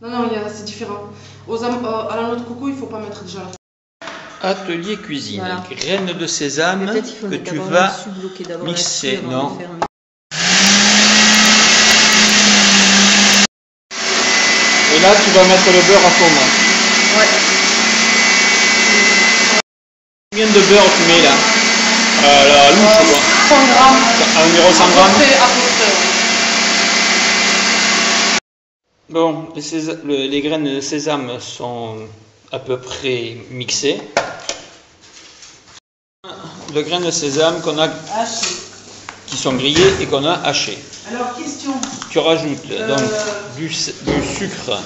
Non, c'est différent. À la noix de coco, il ne faut pas mettre déjà la... Atelier cuisine, voilà. Graines de sésame que tu vas mixer. Non. Et là, tu vas mettre le beurre à fondre. Ouais. Combien de beurre tu mets là? La louche quoi. 100 grammes. Environ 100 grammes. À peu près. Bon, les graines de sésame sont à peu près mixées. De graines de sésame qu'on a hachées, qui sont grillées et qu'on a hachées. Alors, question. Tu rajoutes donc du sucre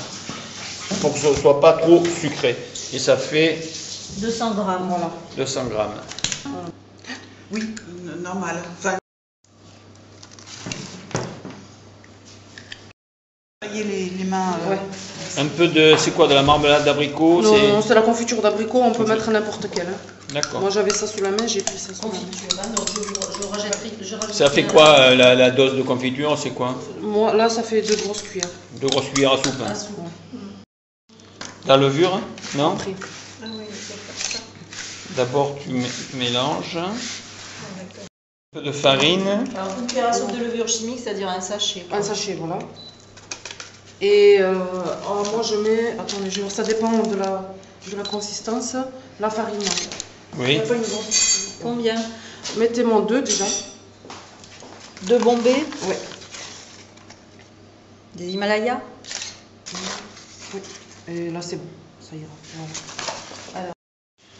pour que ce ne soit pas trop sucré. Et ça fait 200 grammes. Voilà. 200 grammes. Oui, normal. Enfin, les mains. Ouais. Un peu de, c'est quoi, de la marmelade d'abricot? Non, c'est la confiture d'abricot, on peut mettre n'importe quelle. Hein. D'accord. Moi j'avais ça sous la main, j'ai pris ça sous la main. Je Ça fait quoi la dose de confiture? C'est quoi? Moi là ça fait 2 grosses cuillères. 2 grosses cuillères à soupe. Hein. Ouais. La levure, hein? Non? Après. D'abord tu mélanges. Un peu de farine. Alors une cuillère à soupe de levure chimique, c'est-à-dire un sachet. Un sachet, voilà. Et moi je mets, attendez, ça dépend de la consistance, la farine. Oui. Pas une grosse. Combien? Mettez-moi 2 déjà. 2 bombées? Ouais. Des Himalayas? Oui. Et là c'est bon, ça ira. Voilà. Alors,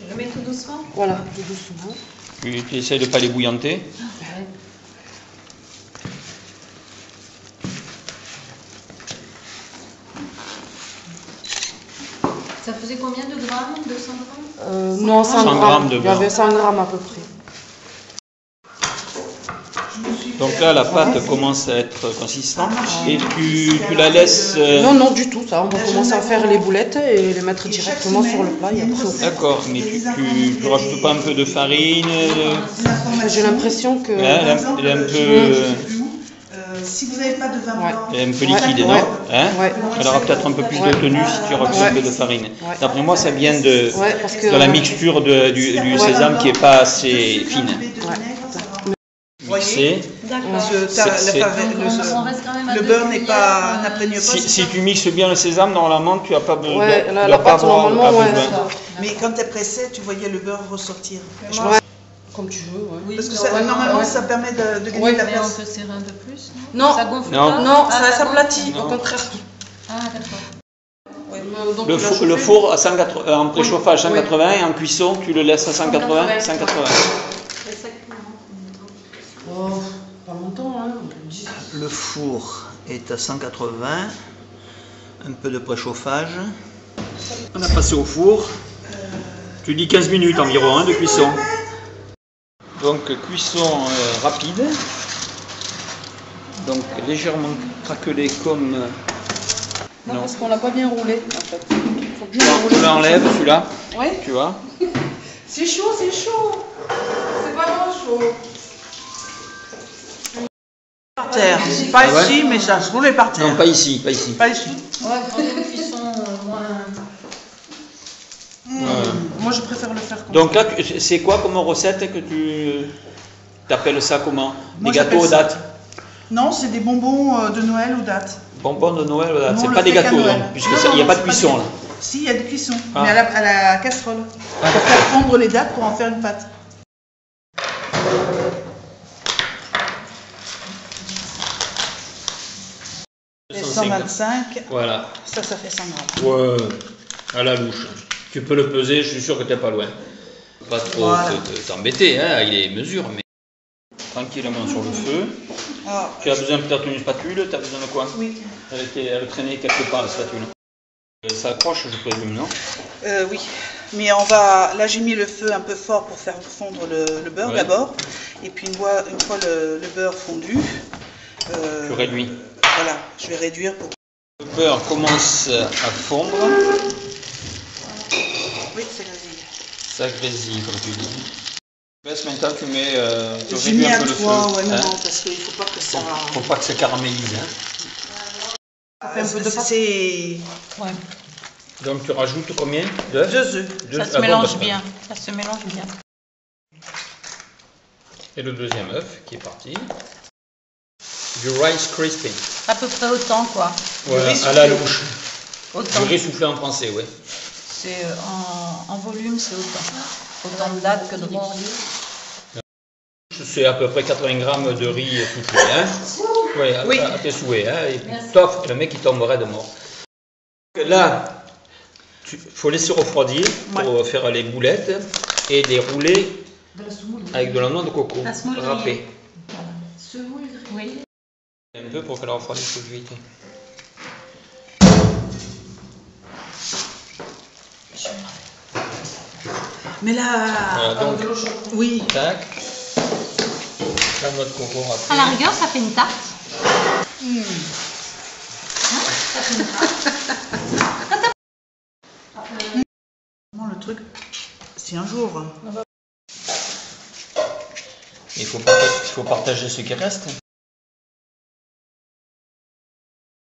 je le mets tout doucement? Voilà, tout doucement. Tu essaies de ne pas les bouillanter. Ouais. Ça faisait combien de grammes? 200 grammes? Non, 100 grammes de Il y beurre. avait 100 grammes à peu près. Donc là, la pâte commence à être consistante et tu la laisses... Non, du tout, ça. On va commencer à faire les boulettes et les mettre directement sur le plat. Et après, D'accord, mais tu rajoutes pas un peu de farine j'ai l'impression que... Elle est un peu... Si vous n'avez pas de vin blanc, Elle est un peu liquide, non? Ouais. Hein? Ouais. Elle aura peut-être un peu plus de tenue si tu rajoutes un peu de farine. Ouais. D'après moi, ça vient de la mixture du sésame qui n'est pas assez fine. Mixer. D'accord. le beurre n'imprègne pas. Si tu mixes bien le sésame, normalement, tu n'as pas besoin. Ouais, la pâte, normalement, ouais. Mais quand tu pressais, tu voyais le beurre ressortir. Ouais. Comme tu veux, ouais. Oui, Parce que normalement, ça permet de gagner de la mais on place. peut serrer un peu plus, Non. Ça gonfle Non. pas? Non, Ah, ça s'aplatit, Non. au contraire. Ah, d'accord. Ouais, donc Le tu l'as four, chauffé. à 180, en préchauffage Oui. 180 et en cuisson, tu le laisses à 180. 180. Oh, pas longtemps, hein. Le four est à 180, un peu de préchauffage. On a passé au four. Tu dis 15 minutes environ de cuisson. Donc cuisson rapide. Donc légèrement craquelé comme... Non, parce qu'on l'a pas bien roulé, en fait. Faut bien Tu rouler. l'enlèves celui-là, Ouais. tu vois. C'est chaud, c'est chaud. C'est vraiment chaud. Par terre. Pas Ah ouais ici, mais ça se roulait par terre. Non, pas ici, pas ici. Pas ici. Ouais, quand une cuisson moins... Moi, je préfère le faire comme Donc là, c'est quoi comme recette que tu t'appelles ça comment? Des Moi, gâteaux aux j'appelle ça- dattes? Non, c'est des bonbons de Noël aux dates. Bonbons de Noël aux dates. Nous, on C'est le pas des fait qu'à gâteaux, Noël. donc, puisque Non, il n'y a non, pas de c'est cuisson des- là. Si, il y a des cuissons, Ah. mais à la casserole. Pour faire fondre les dates pour en faire une pâte. Et 125, Voilà. ça fait 100 grammes. Ouais, à la louche. Tu peux le peser, je suis sûr que t'es pas loin. Pas trop Voilà. t'embêter, hein, il est mesure, mais tranquillement sur le feu. Ah, Tu as besoin peut-être d'une spatule, tu as besoin de quoi? oui. Elle traînait quelque part la spatule. Ça accroche, je présume, non? Oui, mais on va. Là, j'ai mis le feu un peu fort pour faire fondre le beurre Ouais. d'abord. Et puis, une fois le beurre fondu, Tu réduis. voilà, je vais réduire pour. Le beurre commence à fondre, Oui, c'est grésille. ça grésille comme tu dis. Maintenant tu mets, tu J'ai réduis mis un à peu le feu. 3, ouais, non, hein. parce qu'il ne faut pas que ça. Faut pas que ça caramélise. Hein. Ça fait un peu de pâte. C'est Ouais. Donc tu rajoutes combien d'œufs? 2 œufs. Ça se mélange bien. Ça se mélange bien. Et le deuxième œuf qui est parti. Du Rice Crispy. À peu près autant, quoi. Voilà, riz à la soufflé. louche. Autant. Du riz soufflé en français, oui. C'est en volume, c'est autant. Autant de dattes que de riz. C'est à peu près 80 grammes de riz soufflé. Hein? Ouais, Oui. À tes souhaits. Hein? Et puis, tof, le mec il tomberait de mort. Là, il faut laisser refroidir pour faire les boulettes et les rouler avec de la noix de coco La semoule râpée. Oui. Un peu pour qu'elle refroidisse tout de suite. Mais là, Voilà, donc, oui. tac. La noix de coco râpée. À la rigueur, ça fait une tarte. Le truc, si un jour. Il faut partager ce qui reste.